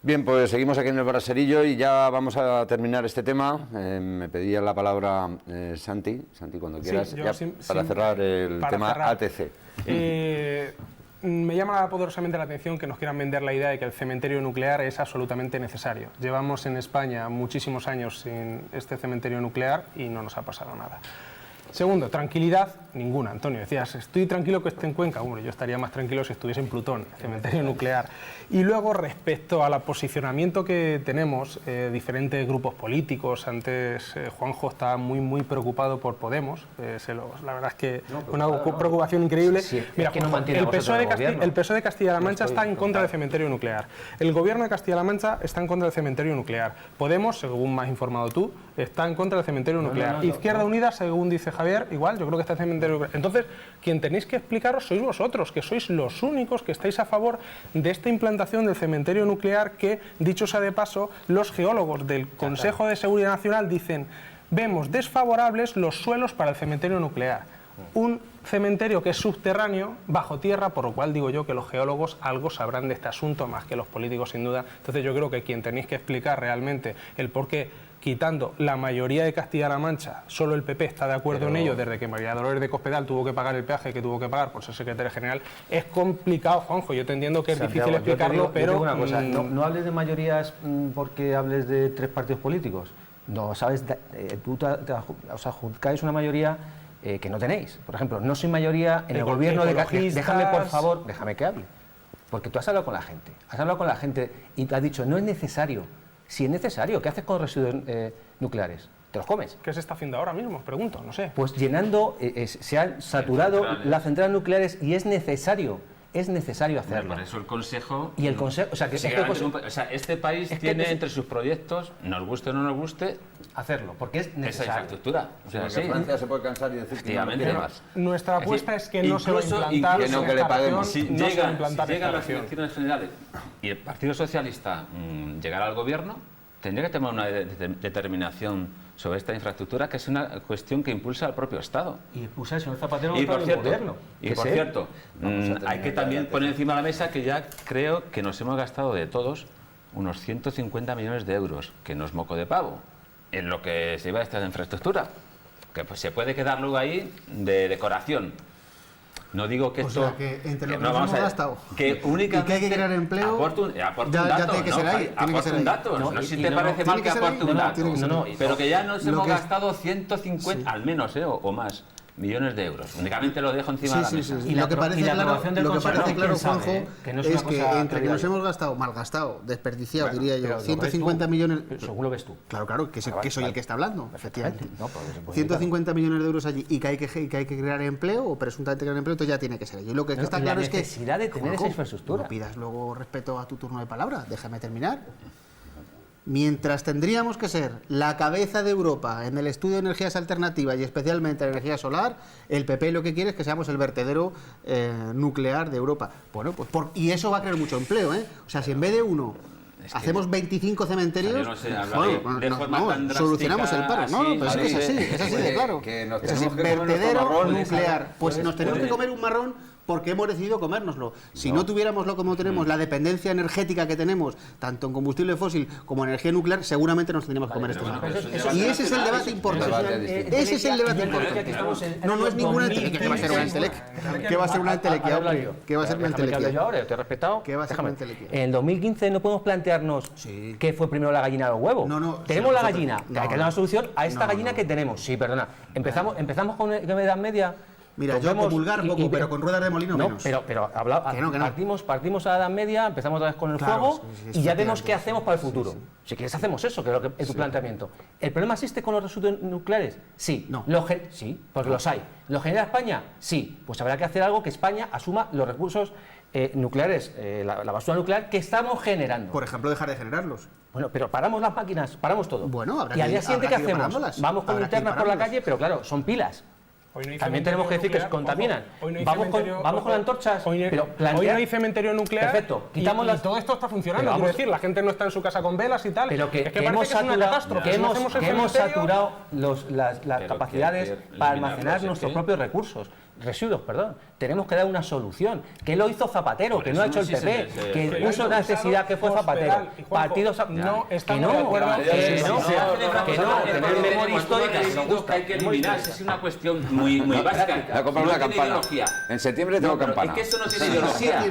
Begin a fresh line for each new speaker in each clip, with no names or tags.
Bien, pues seguimos aquí en el Braserillo y ya vamos a terminar este tema. Me pedía la palabra Santi, cuando quieras, sí, para cerrar el tema ATC.
Me llama poderosamente la atención que nos quieran vender la idea de que el cementerio nuclear es absolutamente necesario. Llevamos en España muchísimos años sin este cementerio nuclear y no nos ha pasado nada. Segundo, tranquilidad ninguna. Antonio, decías, estoy tranquilo que esté en Cuenca. Hombre, yo estaría más tranquilo si estuviese en Plutón, cementerio nuclear. Y luego, respecto al posicionamiento que tenemos, diferentes grupos políticos, antes Juanjo estaba muy preocupado por Podemos, la verdad es que una preocupación increíble.
Sí,
mira,
es que no
el PSOE de Castilla-La Mancha está en contra del cementerio nuclear. El gobierno de Castilla-La Mancha está en contra del cementerio nuclear. Podemos, según me has informado tú, está en contra del cementerio nuclear. Izquierda Unida, según dice Javier, igual, yo creo que está el cementerio nuclear. Entonces, quien tenéis que explicaros sois vosotros, que sois los únicos que estáis a favor de esta implantación del cementerio nuclear que, dicho sea de paso, los geólogos del Consejo de Seguridad Nacional dicen: vemos desfavorables los suelos para el cementerio nuclear. Un cementerio que es subterráneo, bajo tierra, por lo cual digo yo que los geólogos algo sabrán de este asunto más que los políticos, sin duda. Entonces yo creo que quien tenéis que explicar realmente el por qué, quitando la mayoría de Castilla-La Mancha, solo el PP está de acuerdo en ello, desde que María Dolores de Cospedal tuvo que pagar el peaje que tuvo que pagar por ser secretaria general, es complicado, Juanjo. Yo te entiendo que es difícil explicarlo, pero...
Yo te digo una cosa, no hables de mayorías porque hables de 3 partidos políticos. No, sabes, tú os adjudicáis una mayoría que no tenéis. Por ejemplo, no soy mayoría en el gobierno de Castilla. Déjame, por favor, déjame que hable. Porque tú has hablado con la gente y te has dicho, no es necesario. Si es necesario, ¿qué haces con residuos nucleares? ¿Te los comes?
¿Qué se está haciendo ahora mismo? Pregunto, no sé.
Pues llenando, se han saturado las centrales nucleares y es necesario hacerlo.
Por eso el Consejo...
Y el Consejo, o sea,
este país tiene entre sus proyectos, nos guste o no nos guste,
hacerlo, porque es necesario.
Esa infraestructura.
O sea, que Francia se puede cansar y decir que no quiere más.
Nuestra apuesta es que no se va a implantar
que no, que le paguemos.
Si llegan las elecciones generales y el Partido Socialista llegara al gobierno, tendría que tomar una determinación sobre esta infraestructura, que es una cuestión que impulsa al propio Estado.
Y impulsa el señor Zapatero
y por cierto, hay que también poner encima de la mesa que ya creo que nos hemos gastado de todos unos 150 millones de euros, que no es moco de pavo, en lo que se iba a esta infraestructura, que pues se puede quedar luego ahí de decoración. No digo que esto...
O sea, que entre lo que nos hemos gastado
que únicamente
y que hay que crear empleo...
Aporta un dato,
tiene que ser ahí.
Aporta un dato. No sé si te parece mal que aporte un dato. Pero que ya nos hemos gastado 150, al menos, o más, millones de euros. Únicamente lo dejo encima de la mesa.
Y lo que parece claro, Juanjo, es que entre que nos hemos gastado, malgastado, desperdiciado, diría yo, 150 millones...
Según lo ves tú.
Claro, que soy el que está hablando, efectivamente. 150 millones de euros allí y que hay que crear empleo, o presuntamente crear empleo, entonces ya tiene que ser ello. Y lo que está claro es que...
La necesidad de tener esa infraestructura.
No pidas luego respeto a tu turno de palabra, déjame terminar. Mientras tendríamos que ser la cabeza de Europa en el estudio de energías alternativas y especialmente la energía solar, el PP lo que quiere es que seamos el vertedero nuclear de Europa. Bueno, pues y eso va a crear mucho empleo, ¿eh? O sea, si en vez de uno hacemos 25 cementerios, solucionamos el paro. Pero es que es así de claro. Es así, vertedero nuclear. Pues nos tenemos que comer un marrón porque hemos decidido comérnoslo. Si no tuviéramos lo como tenemos, la dependencia energética que tenemos, tanto en combustible fósil como en energía nuclear, seguramente nos tendríamos que comer esto. Y ese es el debate importante. Ese es el debate importante. No es ninguna entelequia. ¿Qué va a ser una entelequia? ¿Qué va a ser una entelequia? ¿Qué va a ser una entelequia?
Yo ahora, te he respetado.
¿Qué va a ser una entelequia?
En 2015 no podemos plantearnos qué fue primero la gallina o el huevo. Tenemos la gallina, hay que dar una solución a esta gallina que tenemos. Sí, perdona. Empezamos con la Edad Media.
Mira, yo comulgar poco, pero con ruedas de molino menos.
Pero partimos a la Edad Media, empezamos otra vez con el fuego y ya vemos qué hacemos para el futuro. Si quieres hacemos eso, que es lo que es tu planteamiento. ¿El problema existe con los residuos nucleares? Sí. Sí, porque los hay. ¿Lo genera España? Sí. Pues habrá que hacer algo que España asuma los recursos nucleares, la basura nuclear que estamos generando.
Por ejemplo, dejar de generarlos.
Bueno, pero paramos las máquinas, paramos todo.
Bueno,
y al día siguiente, ¿qué hacemos? Vamos con linternas por la calle, pero claro, son pilas. También tenemos que decir que se contaminan. Vamos con antorchas.
Hoy no hay cementerio nuclear.
Perfecto.
Quitamos y todo esto está funcionando. Quiero decir, la gente no está en su casa con velas y tal.
Pero que hemos saturado las capacidades para almacenar nuestros propios recursos. Residuos, perdón. tenemos que dar una solución. Que lo hizo Zapatero, que no ha hecho el PP, que puso la necesidad que fue Zapatero. Partidos
no estamos de acuerdo.
Que no memoria histórica.
Hay que eliminar, es una cuestión muy básica.
Voy a comprar una campana. En septiembre tengo campana.
Es que eso no tiene ideología.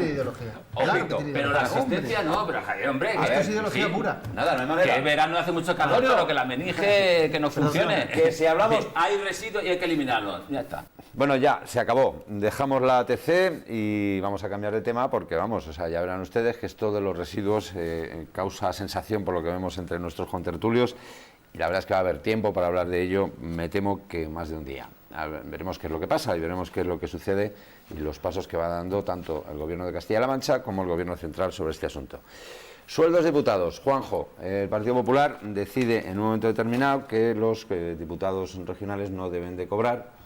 Pero la asistencia no, pero Javier, hombre.
Esto es ideología pura.
Nada, no hay manera.
Que el verano hace mucho calor, pero que la meninge que no funcione.
Que si hablamos...
Hay residuos y hay que eliminarlos. Ya está.
Bueno, ya, se acabó. Dejamos la ATC y vamos a cambiar de tema porque, vamos, o sea, ya verán ustedes que esto de los residuos causa sensación por lo que vemos entre nuestros contertulios y la verdad es que va a haber tiempo para hablar de ello, me temo que más de un día. Veremos qué es lo que pasa y veremos qué es lo que sucede y los pasos que va dando tanto el Gobierno de Castilla-La Mancha como el Gobierno central sobre este asunto. Sueldos diputados. Juanjo, el Partido Popular decide en un momento determinado que los diputados regionales no deben de cobrar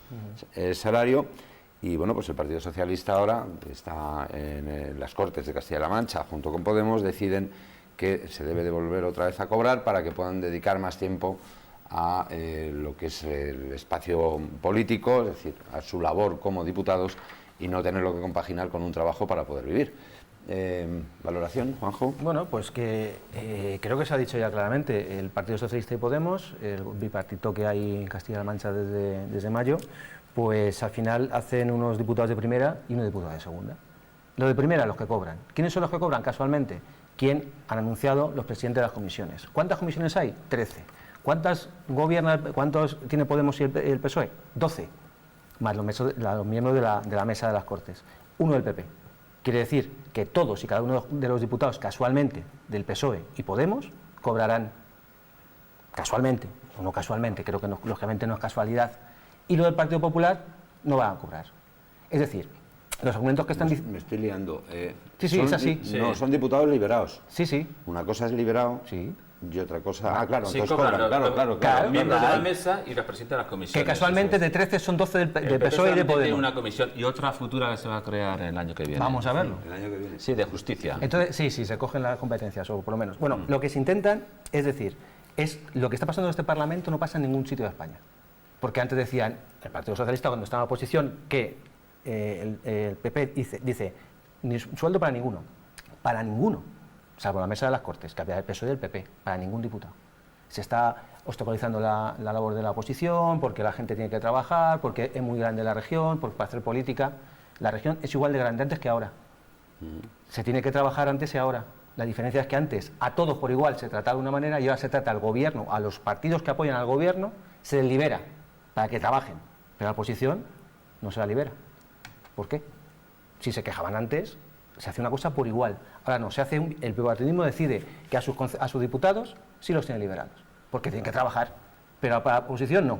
salario y bueno, pues el Partido Socialista ahora está en las Cortes de Castilla-La Mancha junto con Podemos, deciden que se debe de volver otra vez a cobrar para que puedan dedicar más tiempo a lo que es el espacio político, es decir, a su labor como diputados y no tenerlo que compaginar con un trabajo para poder vivir. ¿Valoración, Juanjo?
Bueno, pues que creo que se ha dicho ya claramente, el Partido Socialista y Podemos, el bipartito que hay en Castilla-La Mancha desde mayo, pues al final hacen unos diputados de primera y unos diputados de segunda. Los de primera, los que cobran. ¿Quiénes son los que cobran casualmente? ¿Quién han anunciado los presidentes de las comisiones? ¿Cuántas comisiones hay? 13. ¿Cuántos tiene Podemos y el PSOE? 12. Más los miembros de la mesa de las Cortes. Uno del PP. Quiere decir que todos y cada uno de los diputados, casualmente, del PSOE y Podemos, cobrarán casualmente, o no casualmente, creo que no, lógicamente no es casualidad, y lo del Partido Popular no van a cobrar. Es decir, los argumentos que están diciendo...
Me estoy liando.
Sí, es así.
No, son diputados liberados.
Sí.
Una cosa es liberado...
Sí.
Y otra cosa... claro,
sí,
entonces cobran, claro.
Miembros de la mesa y los presidentes de las comisiones.
Que casualmente de 13 son 12 del PSOE y de Podemos.
Tiene una comisión y otra futura que se va a crear el año que viene.
Vamos a verlo.
El año que viene.
Sí, de justicia.
Entonces, sí, se cogen las competencias, o por lo menos. Bueno, lo que se intentan, es decir, lo que está pasando en este Parlamento no pasa en ningún sitio de España. Porque antes decían, el Partido Socialista, cuando estaba en la oposición, que el PP dice, ni sueldo para ninguno, salvo la mesa de las Cortes, que había el PSOE y el PP, para ningún diputado. Se está obstaculizando la labor de la oposición, porque la gente tiene que trabajar, porque es muy grande la región, porque para hacer política, la región es igual de grande antes que ahora. Se tiene que trabajar antes y ahora. La diferencia es que antes a todos por igual se trataba de una manera y ahora se trata al gobierno, a los partidos que apoyan al gobierno, se les libera para que trabajen. Pero la oposición no se la libera. ¿Por qué? Si se quejaban antes, se hace una cosa por igual. Ahora no, el bipartidismo decide que a sus diputados sí los tiene liberados, porque tienen que trabajar, pero para la oposición no.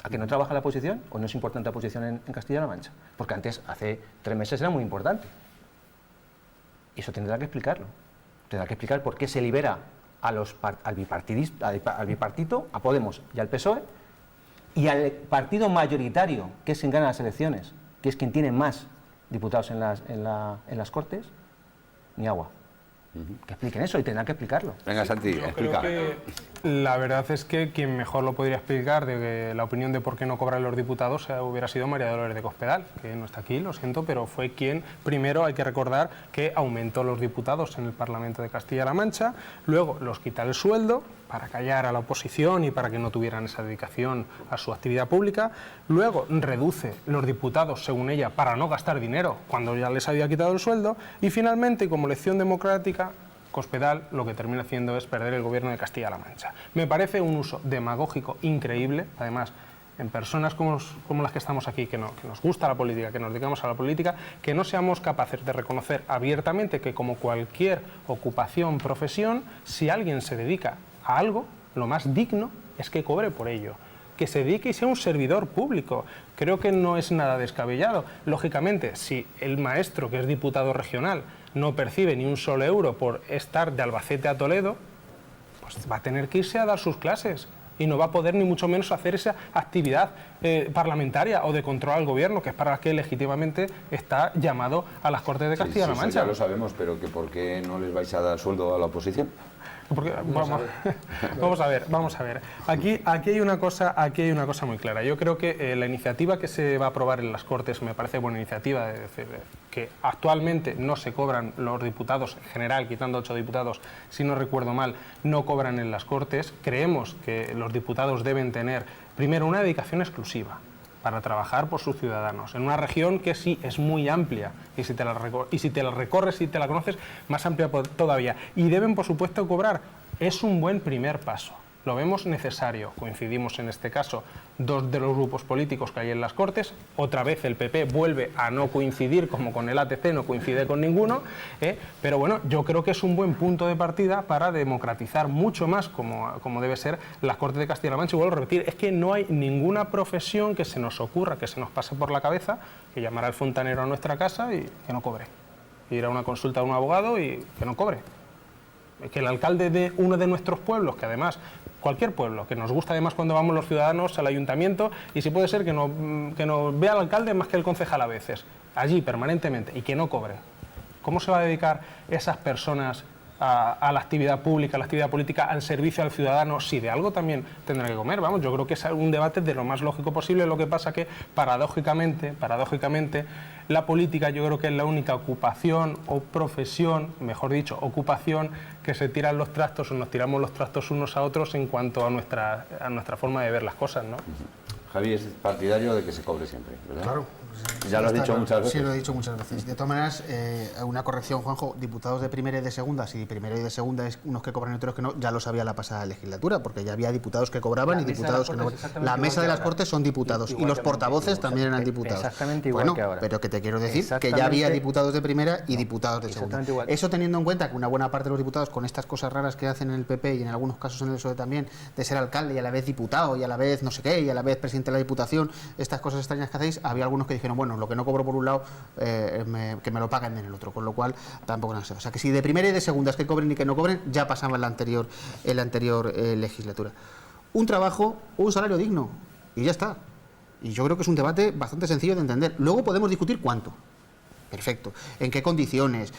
¿A que no trabaja la oposición o no es importante la oposición en Castilla-La Mancha? Porque antes, hace 3 meses, era muy importante. Y eso tendrá que explicarlo. Tendrá que explicar por qué se libera al bipartito, a Podemos y al PSOE, y al partido mayoritario, que es quien gana las elecciones, que es quien tiene más diputados en las Cortes, ni agua. Que expliquen eso y tendrán que explicarlo.
Venga, Santi, explica.
Creo que la verdad es que quien mejor lo podría explicar de la opinión de por qué no cobran los diputados hubiera sido María Dolores de Cospedal, que no está aquí, lo siento, pero fue quien primero, hay que recordar, que aumentó los diputados en el Parlamento de Castilla-La Mancha, luego los quita el sueldo para callar a la oposición y para que no tuvieran esa dedicación a su actividad pública, luego reduce los diputados, según ella, para no gastar dinero cuando ya les había quitado el sueldo, y finalmente, como lección democrática, Cospedal lo que termina haciendo es perder el gobierno de Castilla-La Mancha. Me parece un uso demagógico increíble, además, en personas como las que estamos aquí, que nos gusta la política, que nos dedicamos a la política, que no seamos capaces de reconocer abiertamente que, como cualquier ocupación, profesión, si alguien se dedica a algo, lo más digno es que cobre por ello, que se dedique y sea un servidor público. Creo que no es nada descabellado. Lógicamente, si el maestro, que es diputado regional, no percibe ni un solo euro por estar de Albacete a Toledo, pues va a tener que irse a dar sus clases. y no va a poder ni mucho menos hacer esa actividad parlamentaria o de control al gobierno, que es para la que legítimamente está llamado a las Cortes de Castilla-La Mancha.
Sí, ya lo sabemos, pero ¿por qué no les vais a dar sueldo a la oposición?
Porque, vamos a ver. Aquí hay una cosa muy clara. Yo creo que la iniciativa que se va a aprobar en las Cortes me parece buena iniciativa, es decir, que actualmente no se cobran los diputados, en general, quitando 8 diputados, si no recuerdo mal, no cobran en las Cortes. Creemos que los diputados deben tener, primero, una dedicación exclusiva para trabajar por sus ciudadanos, en una región que sí es muy amplia, y si te la recorres y te la conoces, más amplia todavía. Y deben, por supuesto, cobrar. Es un buen primer paso. Lo vemos necesario. Coincidimos en este caso 2 de los grupos políticos que hay en las Cortes. Otra vez el PP vuelve a no coincidir, como con el ATC, no coincide con ninguno. Pero bueno, yo creo que es un buen punto de partida para democratizar mucho más, como debe ser, las Cortes de Castilla-La Mancha. Y vuelvo a repetir, es que no hay ninguna profesión que se nos ocurra, que se nos pase por la cabeza, que llamar al fontanero a nuestra casa y que no cobre. Ir a una consulta a un abogado y que no cobre. Que el alcalde de uno de nuestros pueblos, que además, cualquier pueblo, que nos gusta además cuando vamos los ciudadanos al ayuntamiento, y si puede ser que nos vea al alcalde más que el concejal a veces, allí permanentemente, y que no cobre. ¿Cómo se va a dedicar esas personas a la actividad pública, a la actividad política, al servicio al ciudadano, si de algo también tendrá que comer? Vamos, yo creo que es un debate de lo más lógico posible. Lo que pasa que, paradójicamente, la política yo creo que es la única ocupación o profesión, mejor dicho, ocupación, que se tiran los trastos o nos tiramos los trastos unos a otros en cuanto a nuestra forma de ver las cosas, ¿no?
Javi es partidario de que se cobre siempre, ¿verdad?
Claro.
Ya lo has dicho muchas veces.
Sí, lo he dicho muchas veces. De todas maneras, una corrección, Juanjo, diputados de primera y de segunda, si primera y de segunda es unos que cobran y otros que no, ya lo sabía la pasada legislatura, porque ya había diputados que cobraban y diputados que no. La mesa de las Cortes son diputados y los portavoces también eran diputados.
Exactamente igual que ahora.
Pero que te quiero decir que ya había diputados de primera y diputados de segunda. Eso teniendo en cuenta que una buena parte de los diputados, con estas cosas raras que hacen en el PP y en algunos casos en el PSOE también, de ser alcalde y a la vez diputado y a la vez no sé qué y a la vez presidente de la Diputación, estas cosas extrañas que hacéis, había algunos que dijeron, bueno, lo que no cobro por un lado, que me lo paguen en el otro, con lo cual tampoco no sé. O sea, que si de primera y de segunda es que cobren y que no cobren, ya pasaba en la anterior legislatura. Un trabajo, un salario digno, y ya está. Y yo creo que es un debate bastante sencillo de entender. Luego podemos discutir cuánto. Perfecto. ¿En qué condiciones?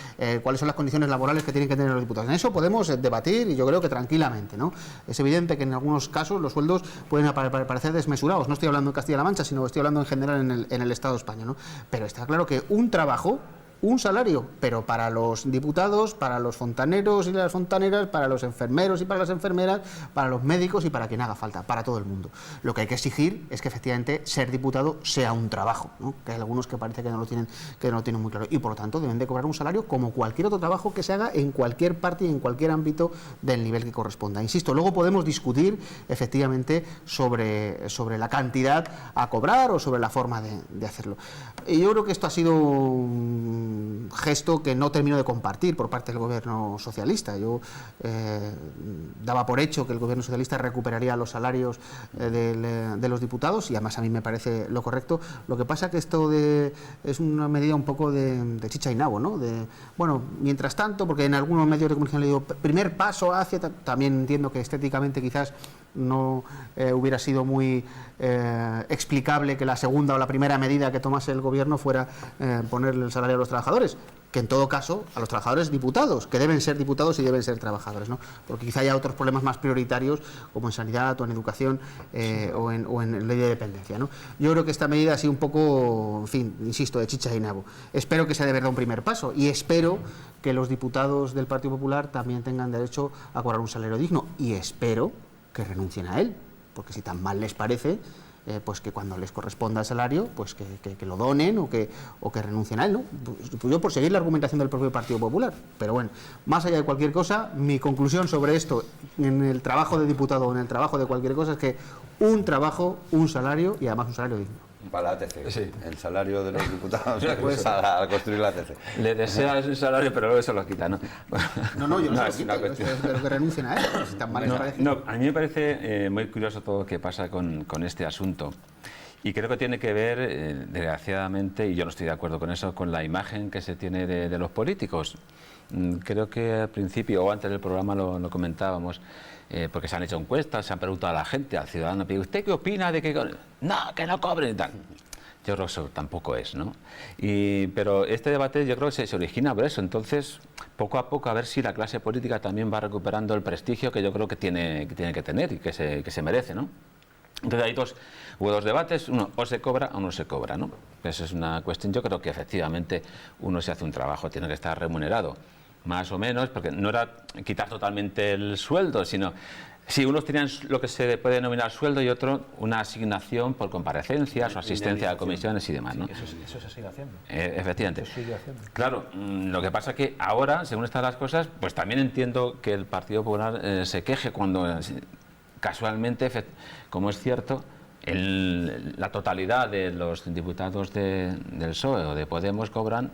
¿Cuáles son las condiciones laborales que tienen que tener los diputados? En eso podemos debatir y yo creo que tranquilamente, ¿no? Es evidente que en algunos casos los sueldos pueden parecer desmesurados. No estoy hablando de Castilla-La Mancha, sino que estoy hablando en general en el Estado español, ¿no? Pero está claro que un trabajo, un salario, pero para los diputados, para los fontaneros y las fontaneras, para los enfermeros y para las enfermeras, para los médicos y para quien haga falta, para todo el mundo. Lo que hay que exigir es que efectivamente ser diputado sea un trabajo, ¿no? Que hay algunos que parece que no lo tienen muy claro y por lo tanto deben de cobrar un salario como cualquier otro trabajo que se haga en cualquier parte y en cualquier ámbito del nivel que corresponda. Insisto, luego podemos discutir efectivamente sobre la cantidad a cobrar o sobre la forma de hacerlo. Y yo creo que esto ha sido un gesto que no termino de compartir por parte del gobierno socialista. Yo daba por hecho que el gobierno socialista recuperaría los salarios de los diputados y además a mí me parece lo correcto. Lo que pasa que esto es una medida un poco de chicha y nabo, ¿no? Bueno, mientras tanto, porque en algunos medios de comunicación le digo primer paso hacia, también entiendo que estéticamente quizás no hubiera sido muy explicable que la segunda o la primera medida que tomase el gobierno fuera ponerle el salario a los trabajadores, que en todo caso a los trabajadores diputados, que deben ser diputados y deben ser trabajadores, ¿no? Porque quizá haya otros problemas más prioritarios como en sanidad o en educación o en ley de dependencia, ¿no? Yo creo que esta medida ha sido un poco, en fin, insisto, de chicha y nabo. Espero que sea de verdad un primer paso y espero que los diputados del Partido Popular también tengan derecho a cobrar un salario digno y espero que renuncien a él, porque si tan mal les parece, pues que cuando les corresponda el salario, pues que lo donen o que renuncien a él, ¿no? Pues yo por seguir la argumentación del propio Partido Popular. Pero bueno, más allá de cualquier cosa, mi conclusión sobre esto, en el trabajo de diputado o en el trabajo de cualquier cosa, es que un trabajo, un salario y además un salario digno.
Para la ATC, sí. El salario de los diputados pues, para construir la ATC.
Le deseas un salario, pero luego se lo quita, ¿no?
No, yo no se lo quito, pero que renuncien a él. Si tan mal les parece.
No, a mí me parece muy curioso todo lo que pasa con este asunto. Y creo que tiene que ver, desgraciadamente, y yo no estoy de acuerdo con eso, con la imagen que se tiene de los políticos. Creo que al principio, o antes del programa lo comentábamos, porque se han hecho encuestas, se han preguntado a la gente, al ciudadano, ¿usted qué opina de que no cobren y tal? Yo creo que eso tampoco es, ¿no? Pero este debate yo creo que se origina por eso. Entonces, poco a poco, a ver si la clase política también va recuperando el prestigio que yo creo que tiene que tener y que se merece, ¿no? Entonces hay hubo dos debates, uno o se cobra o no se cobra, ¿no? Esa es una cuestión. Yo creo que efectivamente uno se hace un trabajo, tiene que estar remunerado, más o menos, porque no era quitar totalmente el sueldo, sino si unos tenían lo que se puede denominar sueldo y otro una asignación por comparecencias o asistencia a comisiones y demás, ¿no?
Sí, eso se sigue haciendo.
Efectivamente.
Se sigue haciendo.
Claro, lo que pasa es que ahora, según están las cosas, pues también entiendo que el Partido Popular se queje cuando casualmente, como es cierto, la totalidad de los diputados del PSOE o de Podemos cobran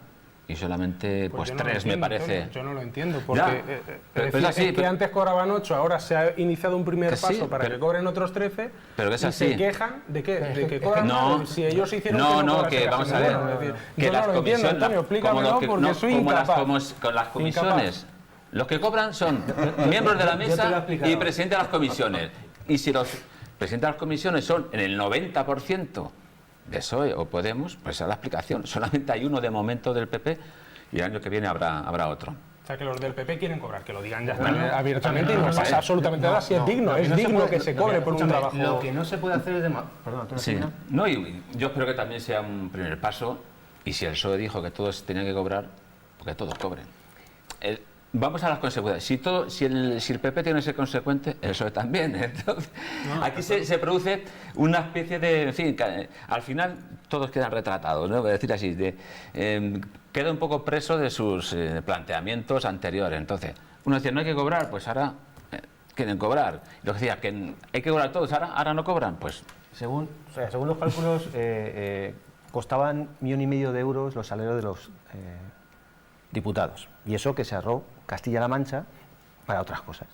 y solamente pues 3 me parece.
Antonio, yo no lo entiendo, porque
pero es así,
que antes cobraban 8, ahora se ha iniciado un primer paso para que cobren otros 13,
pero que es
y
así.
se quejan de que cobran
más.
Si ellos hicieron
que vamos a ver, que las comisiones,
Antonio, explícamelo, porque soy incapaz.
Con las comisiones, los que cobran son miembros de la mesa y presidente de las comisiones. Y si los presidentes de las comisiones son en el 90% de PSOE o Podemos, pues esa es la explicación. Solamente hay uno de momento del PP y el año que viene habrá otro.
O sea, que los del PP quieren cobrar, que lo digan ya abiertamente y no pasa absolutamente nada si es digno. Es digno que se cobre por un trabajo.
Lo que no se puede hacer es Perdón,
sí. No, y yo espero que también sea un primer paso, y si el PSOE dijo que todos tenían que cobrar, porque todos cobren. Vamos a las consecuencias. Si el PP tiene que ser consecuente, el PSOE también. Entonces, aquí se produce una especie de... En fin, al final todos quedan retratados, ¿no? Voy a decir así, queda un poco preso de sus planteamientos anteriores. Entonces, uno decía, no hay que cobrar, pues ahora quieren cobrar. Y los que decía, que hay que cobrar todos, ahora no cobran, pues...
Según los cálculos, costaban 1,5 millones de euros los salarios de los diputados. Y eso que se ahorró Castilla-La Mancha para otras cosas.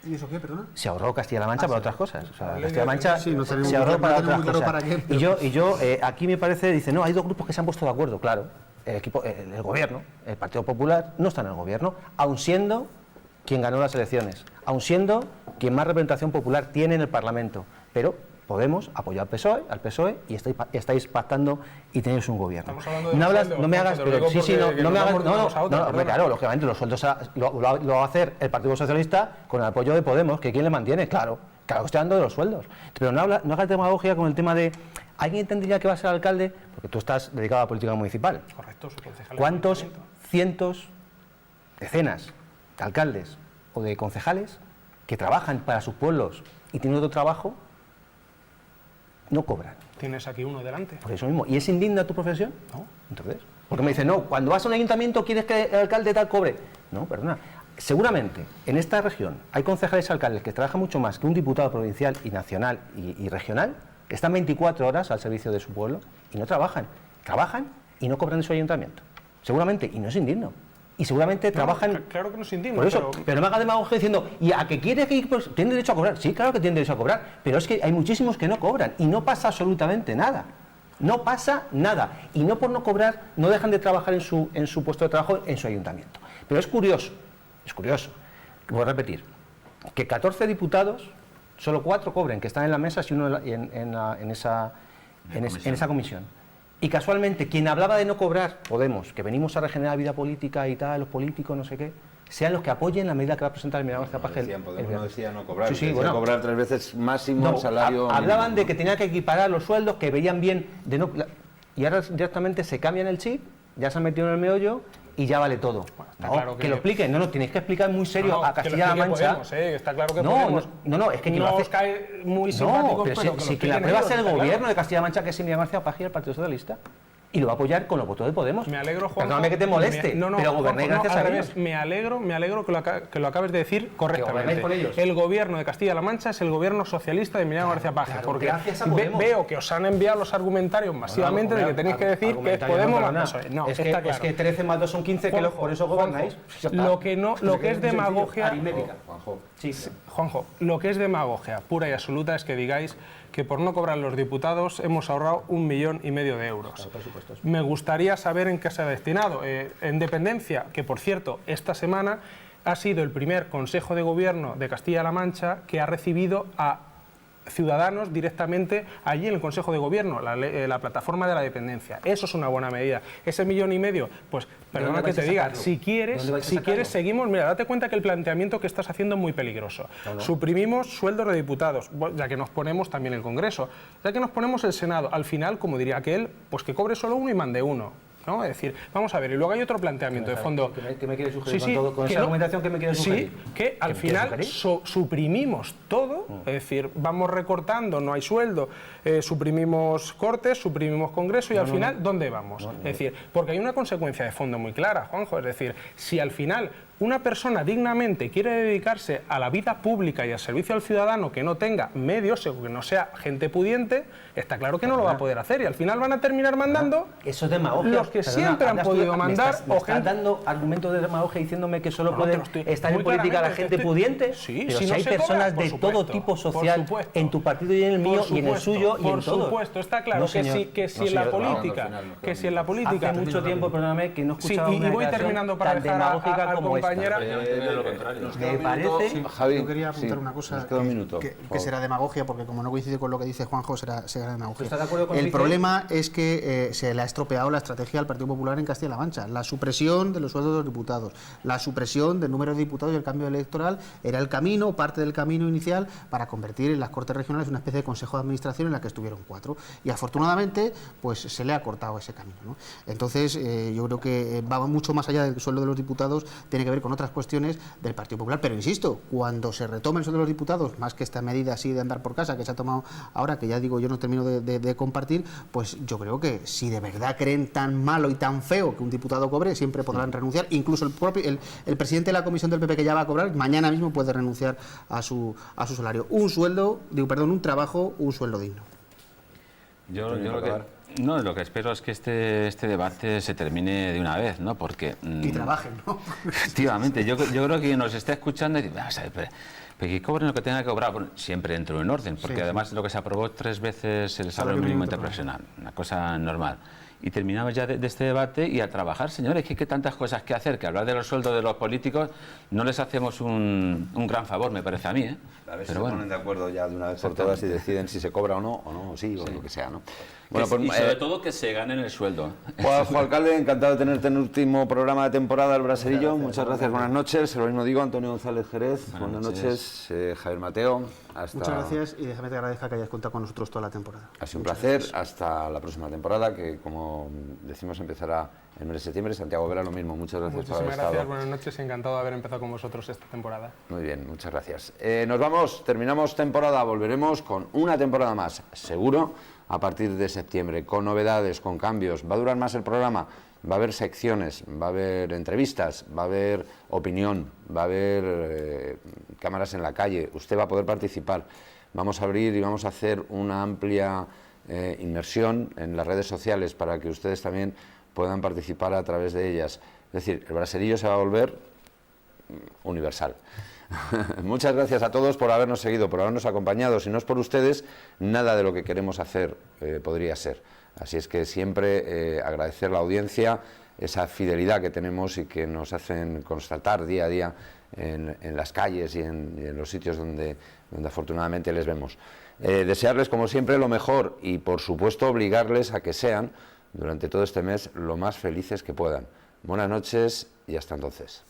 ¿Y eso qué, perdona?
Se ahorró Castilla-La Mancha para otras cosas. O sea, Castilla-La Mancha
sí,
se ahorró para otras cosas. Y yo aquí me parece, dice, no, hay dos grupos que se han puesto de acuerdo, claro. El gobierno, el Partido Popular, no está en el gobierno, aun siendo quien ganó las elecciones, aun siendo quien más representación popular tiene en el Parlamento. Pero Podemos apoyó al PSOE y estáis pactando y tenéis un gobierno. No me hagas, pero claro, lógicamente los sueldos lo va a hacer el Partido Socialista con el apoyo de Podemos, que ¿quién le mantiene? Claro, que estoy hablando de los sueldos. Pero no hagas demagogia con el tema de ¿alguien tendría que va a ser alcalde? Porque tú estás dedicado a la política municipal.
Correcto, su concejal.
¿Cuántos cientos, decenas de alcaldes o de concejales que trabajan para sus pueblos y tienen otro trabajo no cobran?
Tienes aquí uno delante.
Por eso mismo. ¿Y es indigna tu profesión?
No.
Entonces, porque me dicen, no, cuando vas a un ayuntamiento quieres que el alcalde tal cobre. No, perdona. Seguramente en esta región hay concejales y alcaldes que trabajan mucho más que un diputado provincial y nacional y regional, que están 24 horas al servicio de su pueblo y no trabajan. Trabajan y no cobran de su ayuntamiento. Seguramente, y no es indigno. Y seguramente trabajan...
Claro que no es indigno.
Por eso, pero no me haga demagogia diciendo, ¿y a qué quiere que pues, tiene derecho a cobrar? Sí, claro que tiene derecho a cobrar, pero es que hay muchísimos que no cobran y no pasa absolutamente nada. No pasa nada. Y no por no cobrar, no dejan de trabajar en su puesto de trabajo, en su ayuntamiento. Pero es curioso, voy a repetir, que 14 diputados, solo 4 cobren, que están en la mesa y uno en esa comisión. Y casualmente, quien hablaba de no cobrar, Podemos, que venimos a regenerar vida política y tal, los políticos, no sé qué, sean los que apoyen la medida que va a presentar el Emiliano García Paje.
Podemos no decía no cobrar,
sí, bueno,
cobrar 3 veces máximo el salario.
Hablaban de que tenía que equiparar los sueldos, que veían bien de no... Y ahora directamente se cambian el chip, ya se han metido en el meollo y ya vale todo. Bueno,
está claro
que lo expliquen, tenéis que explicar muy serio a Castilla-La Mancha.
Podemos, está claro que Podemos.
No, es que
no os cae muy simpático,
pero si que la prueba es el gobierno de Castilla-La Mancha, que es Emiliano García Paje, el Partido Socialista. Y lo va a apoyar con los votos de Podemos.
Me alegro, Juan.
Perdóname que te moleste, pero goberné gracias a ellos.
Me alegro que lo acabes de decir correctamente.
Con ellos.
El gobierno de Castilla-La Mancha es el gobierno socialista de Emiliano García Paje, porque veo que os han enviado los argumentarios masivamente de que tenéis que decir que es Podemos más PSOE. No,
es que 13 más 2 son 15, que por eso gobernáis.
Lo que es demagogia...
Aritmética.
Juanjo, lo que es demagogia pura y absoluta es que digáis que por no cobrar los diputados hemos ahorrado 1,5 millones de euros. Me gustaría saber en qué se ha destinado. En dependencia, que por cierto, esta semana ha sido el primer Consejo de Gobierno de Castilla-La Mancha que ha recibido a ciudadanos directamente allí en el Consejo de Gobierno, la plataforma de la dependencia. Eso es una buena medida. Ese 1,5 millones, pues perdona que te diga, si quieres seguimos, mira, date cuenta que el planteamiento que estás haciendo es muy peligroso. Suprimimos sueldos de diputados, ya que nos ponemos también el Congreso, ya que nos ponemos el Senado, al final, como diría aquel, pues que cobre solo uno y mande uno. ¿No? Es decir, vamos a ver, y luego hay otro planteamiento de fondo.
¿Qué me quieres sugerir con esa argumentación que me quieres sugerir?
Sí, que al final suprimimos todo, es decir, vamos recortando, no hay sueldo, suprimimos cortes, suprimimos Congreso y al final, ¿dónde vamos? Es decir, porque hay una consecuencia de fondo muy clara, Juanjo, es decir, si al final una persona dignamente quiere dedicarse a la vida pública y al servicio al ciudadano que no tenga medios, o que no sea gente pudiente, está claro que no lo va a poder hacer y al final van a terminar mandando
eso es demagogia.
Los que siempre han podido mandar.
¿Me estás dando argumentos de demagogia diciéndome que solo puede estar en política la gente pudiente?
Sí,
pero si hay personas de todo tipo social en tu partido y en el mío y en el suyo y en todo.
Por supuesto, está claro que si en la política...
Hace mucho tiempo, perdóname, que no he escuchado
una declaración tan demagógica como esta.
Me parece...
Javi, yo quería apuntar una cosa que será demagogia, porque como no coincide con lo que dice Juanjo, será demagogia. El problema es que se le ha estropeado la estrategia al Partido Popular en Castilla-La Mancha. La supresión de los sueldos de los diputados, la supresión del número de diputados y el cambio electoral era el camino, parte del camino inicial para convertir en las Cortes Regionales una especie de consejo de administración en la que estuvieron 4. Y afortunadamente, pues se le ha cortado ese camino, ¿no? Entonces, yo creo que va mucho más allá del sueldo de los diputados, tiene que ver con otras cuestiones del Partido Popular. Pero insisto, cuando se retome el sueldo de los diputados, más que esta medida así de andar por casa que se ha tomado ahora, que ya digo yo no termino de compartir, pues yo creo que si de verdad creen tan malo y tan feo que un diputado cobre, siempre podrán renunciar. Incluso el presidente de la comisión del PP, que ya va a cobrar, mañana mismo puede renunciar a su salario. Un trabajo, un sueldo digno.
Yo lo que espero es que este debate se termine de una vez, ¿no? Porque...
y trabajen, ¿no?
Efectivamente, yo creo que nos está escuchando y dice, vamos a ver, pero que cobren lo que tengan que cobrar, bueno, siempre dentro en orden, porque además lo que se aprobó 3 veces el salario mínimo interprofesional, una cosa normal. Y terminamos ya de este debate y a trabajar, señores, que hay tantas cosas que hacer, que hablar de los sueldos de los políticos no les hacemos un gran favor, me parece a mí, ¿eh?
A ver si se ponen de acuerdo ya de una vez por todas y deciden si se cobra o no, sí, o lo que sea, ¿no?
Bueno, pues, y sobre todo que se ganen el sueldo.
Juanjo Alcalde, encantado de tenerte en el último programa de temporada del Braserillo. Muchas gracias, buenas noches. Lo mismo digo, Antonio González Jerez, buenas noches. Javier Mateo,
muchas gracias y déjame te agradezca que hayas contado con nosotros toda la temporada.
Ha sido un placer, hasta la próxima temporada, que como decimos empezará en el mes de septiembre. Santiago Vera, lo mismo, muchas gracias por haber estado.
Gracias, buenas noches, encantado de haber empezado con vosotros esta temporada.
Muy bien, muchas gracias. Nos vamos, terminamos temporada, volveremos con una temporada más, seguro, a partir de septiembre, con novedades, con cambios. Va a durar más el programa, va a haber secciones, va a haber entrevistas, va a haber opinión, va a haber cámaras en la calle, usted va a poder participar. Vamos a abrir y vamos a hacer una amplia inmersión en las redes sociales para que ustedes también puedan participar a través de ellas. Es decir, el Braserillo se va a volver universal. Muchas gracias a todos por habernos seguido, por habernos acompañado. Si no es por ustedes, nada de lo que queremos hacer podría ser. Así es que siempre agradecer la audiencia, esa fidelidad que tenemos y que nos hacen constatar día a día en las calles y en los sitios donde afortunadamente les vemos. Desearles, como siempre, lo mejor y, por supuesto, obligarles a que sean, durante todo este mes, lo más felices que puedan. Buenas noches y hasta entonces.